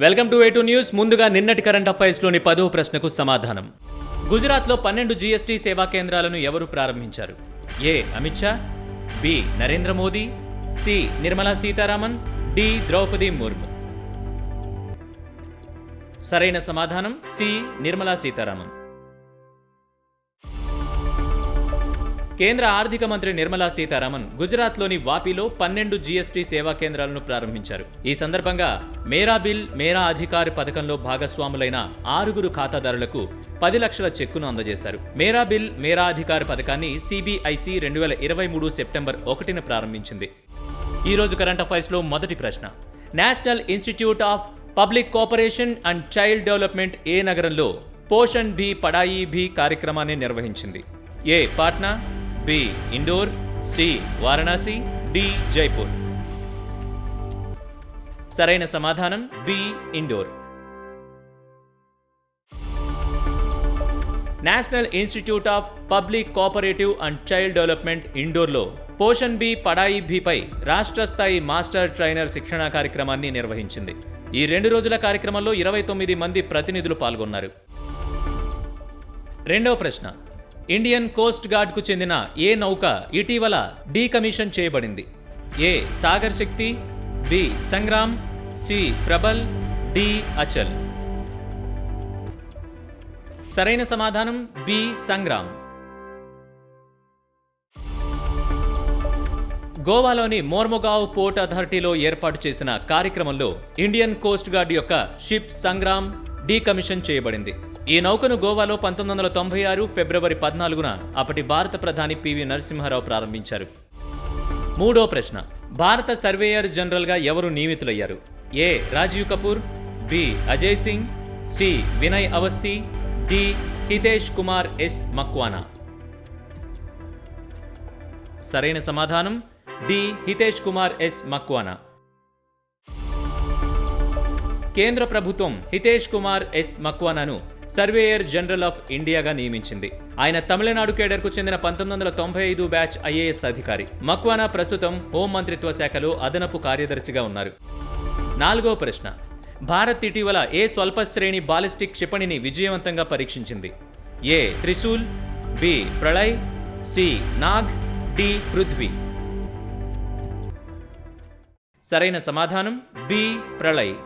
Welcome to A2 news. ముందుగా నిన్నటి current అఫైర్స్లోని 10వ ప్రశ్నకు సమాధానం. గుజరాత్లో 12 జీఎస్టీ సేవా కేంద్రాలను ఎవరు ప్రారంభించారు? A. Amit Shah, B. Narendra Modi, C. Nirmala Sitharaman, D. Droupadi Murmu. సరైన సమాధానం సి. నిర్మలా సీతారామన్. కేంద్ర ఆర్థిక మంత్రి నిర్మలా సీతారామన్ గుజరాత్లోని వాపిలో 12 జీఎస్టీ సేవా కేంద్రాలను ప్రారంభించారు. ఈ సందర్భంగా మేరా బిల్ మేరా అధికార్ పథకంలో భాగస్వాములైన 6 ఖాతాదారులకు 10 లక్షల చెక్కును అందజేశారు. మేరా బిల్ మేరా అధికార్ పథకాన్ని సిబిఐసి 2023 సెప్టెంబర్ 1న ప్రారంభించింది. ఈ రోజు కరెంట్ అఫైర్స్లో మొదటి ప్రశ్న. National institute of public cooperation and child development ఏ నగరంలో పోషణ్ భీ పడాయి భీ కార్యక్రమాన్ని నిర్వహించింది? A. Patna, B. Indore, C. Varanasi, D. Jaipur. సరైన సమాధానం B. Indore. National institute of public cooperative and child development ఇండోర్లో పోషణ్ భీ పడాయి భీపై రాష్ట్ర స్థాయి మాస్టర్ ట్రైనర్ శిక్షణా కార్యక్రమాన్ని నిర్వహించింది. ఈ 2 రోజుల కార్యక్రమంలో 29 మంది ప్రతినిధులు పాల్గొన్నారు. రెండవ ప్రశ్న. ఇండియన్ కోస్ట్ గార్డ్కు చెందిన ఏ నౌక ఇటీవల డీకమిషన్ చేయబడింది? A. Sagar Shakti, B. Sangram, C. Prabal, D. Achal. సరైన సమాధానం బి. సంగ్రామ్. గోవాలోని మోర్ముగావ్ పోర్ట్ అథారిటీలో ఏర్పాటు చేసిన కార్యక్రమంలో ఇండియన్ కోస్ట్ గార్డ్ యొక్క షిప్ సంగ్రామ్ డీకమిషన్ చేయబడింది. ఈ నౌకను గోవాలో 1996 ఫిబ్రవరి 14న అప్పటి భారత ప్రధాని పివి నరసింహారావు ప్రారంభించారు. మూడో ప్రశ్న. భారత సర్వేయర్ జనరల్గా ఎవరు నియమితులయ్యారు? A. Rajeev Kapoor, B. Ajay Singh, C. Vinay Awasthi, D. Hitesh Kumar S Makwana. సరైన సమాధానం డి. హితేష్ కుమార్ ఎస్ మక్వానా. కేంద్ర ప్రభుత్వం హితేష్ కుమార్ ఎస్ మక్వానాను సర్వేయర్ జనరల్ ఆఫ్ ఇండియాగా నియమించింది. ఆయన తమిళనాడు కేడర్కు చెందిన 1995 బ్యాచ్ ఐఏఎస్ అధికారి. మక్వానా ప్రస్తుతం హోంమంత్రిత్వ శాఖలో అదనపు కార్యదర్శిగా ఉన్నారు. నాలుగో ప్రశ్న. భారత్ ఇటీవల ఏ స్వల్ప శ్రేణి బాలిస్టిక్ క్షిపణిని విజయవంతంగా పరీక్షించింది? ఏ. Trishul, B. Pralay, C. Nag, D. Prithvi. సరైన సమాధానం బి. ప్రళయ్.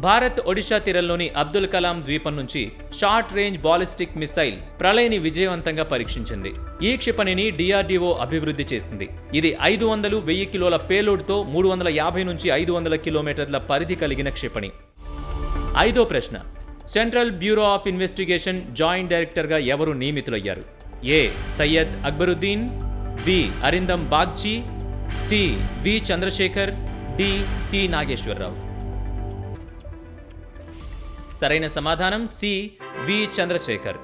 భారత్ ఒడిషా తీరంలోని అబ్దుల్ కలాం ద్వీపం నుంచి షార్ట్ రేంజ్ బాలిస్టిక్ మిసైల్ ప్రళయ్ని విజయవంతంగా పరీక్షించింది. ఈ క్షిపణిని డిఆర్డీఓ అభివృద్ధి చేసింది. ఇది 500-1000 కిలోల పేలోడ్తో 350 నుంచి 500 కిలోమీటర్ల పరిధి కలిగిన క్షిపణి. ఐదో ప్రశ్న. Central bureau of investigation joint డైరెక్టర్గా ఎవరు నియమితులయ్యారు? A. Syed Akbaruddin, B. Arindam Bagchi, C. V. Chandrashekhar, D. T. Nageswara Rao. సరైన సమాధానం C. V. Chandrashekhar.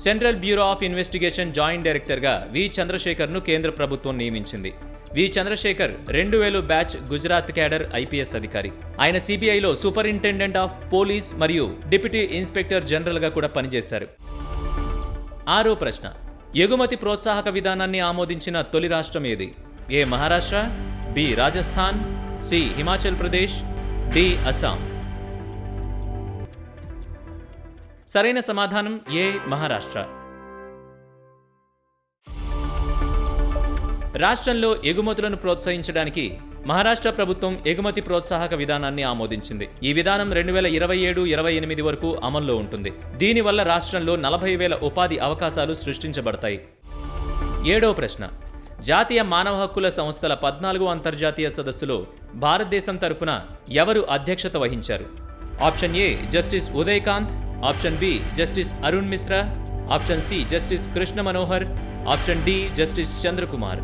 Central bureau of investigation joint డైరెక్టర్గా వి. చంద్రశేఖర్ను కేంద్ర ప్రభుత్వం నియమించింది. V. Chandrashekhar 2000 batch Gujarat cadre IPS అధికారి. ఆయన సిబిఐలో సూపరింటెండెంట్ ఆఫ్ పోలీస్ మరియు డిప్యూటీ ఇన్స్పెక్టర్ జనరల్గా కూడా పనిచేశారు. ఆరో ప్రశ్న. ఎగుమతి ప్రోత్సాహక విధానాన్ని ఆమోదించిన తొలి రాష్ట్రం ఏది? A. Maharashtra, B. Rajasthan, C. Himachal Pradesh, D. Assam. సరైన సమాధానం ఏ. మహారాష్ట్ర. రాష్ట్రంలో ఎగుమతులను ప్రోత్సహించడానికి మహారాష్ట్ర ప్రభుత్వం ఎగుమతి ప్రోత్సాహక విధానాన్ని ఆమోదించింది. ఈ విధానం 2027-28 వరకు అమల్లో ఉంటుంది. దీనివల్ల రాష్ట్రంలో 40,000 ఉపాధి అవకాశాలు సృష్టించబడతాయి. ఏడో ప్రశ్న. జాతీయ మానవ హక్కుల సంస్థల 14వ అంతర్జాతీయ సదస్సులో భారతదేశం తరఫున ఎవరు అధ్యక్షత వహించారు? Option A. Justice Udaykant, option B. Justice Arun Mishra, option C. Justice Krishna Manohar, option D. Justice Chandrakumar.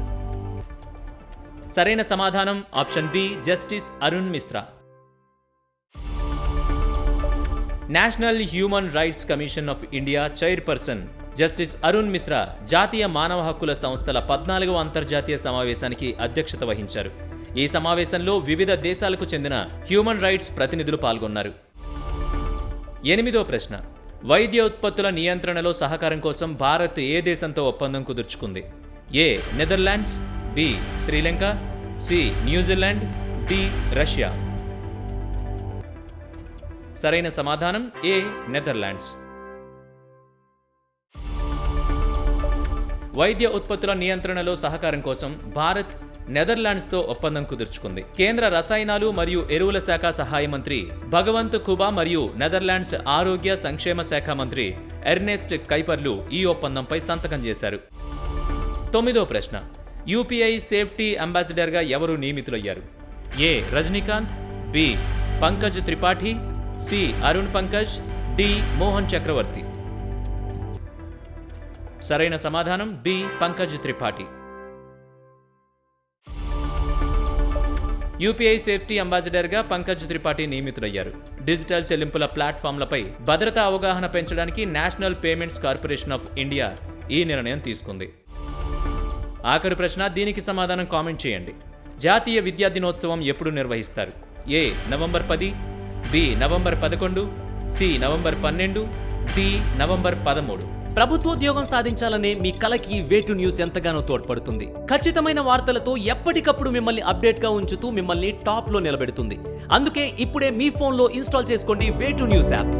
సరైన సమాధానం option B. Justice Arun Mishra. National human rights commission of India chairperson justice Arun Mishra జాతీయ మానవ హక్కుల సంస్థల 14వ అంతర్జాతీయ సమావేశానికి అధ్యక్షత వహించారు. ఈ సమావేశంలో వివిధ దేశాలకు చెందిన హ్యూమన్ రైట్స్ ప్రతినిధులు పాల్గొన్నారు. ఎనిమిదో ప్రశ్న. వైద్య ఉత్పత్తుల నియంత్రణలో సహకారం కోసం భారత్ ఏ దేశంతో ఒప్పందం కుదుర్చుకుంది? A Netherlands, B Sri Lanka, C New Zealand, D Russia. సరైన సమాధానం ఏ నెదర్లాండ్స్. వైద్య ఉత్పత్తుల నియంత్రణలో సహకారం కోసం భారత్ నెదర్లాండ్స్తో ఒప్పందం కుదుర్చుకుంది. కేంద్ర రసాయనాలు మరియు ఎరువుల శాఖ సహాయ మంత్రి భగవంత్ ఖుబా మరియు నెదర్లాండ్స్ ఆరోగ్య సంక్షేమ శాఖ మంత్రి ఎర్నెస్ట్ కైపర్లు ఈ ఒప్పందంపై సంతకం చేశారు. 9వ ప్రశ్న. యూపీఐ సేఫ్టీ అంబాసిడర్గా ఎవరు నియమితులయ్యారు? A Rajinikanth, B Pankaj Tripathi, C Arun Pankaj, D Mohan Chakraborty. సరైన సమాధానం B Pankaj Tripathi. UPI safety అంబాసిడర్గా పంకజ్ త్రిపాఠి నియమితులయ్యారు. డిజిటల్ చెల్లింపుల ప్లాట్ఫామ్లపై భద్రతా అవగాహన పెంచడానికి national payments corporation of India ఈ నిర్ణయం తీసుకుంది. ఆఖరి ప్రశ్న, దీనికి సమాధానం కామెంట్ చేయండి. జాతీయ విద్యా దినోత్సవం ఎప్పుడు నిర్వహిస్తారు? A November 10, B November 11, C November 12, D November 13. ప్రభుత్వోద్యోగం సాధించాలనే మీ కలకి వేటు న్యూస్ ఎంతగానో తోడ్పడుతుంది. ఖచ్చితమైన వార్తలతో ఎప్పటికప్పుడు మిమ్మల్ని అప్డేట్గా ఉంచుతూ మిమ్మల్ని టాప్లో నిలబెడుతుంది. అందుకే ఇప్పుడే మీ ఫోన్లో ఇన్స్టాల్ చేసుకోండి వేటు న్యూస్ యాప్.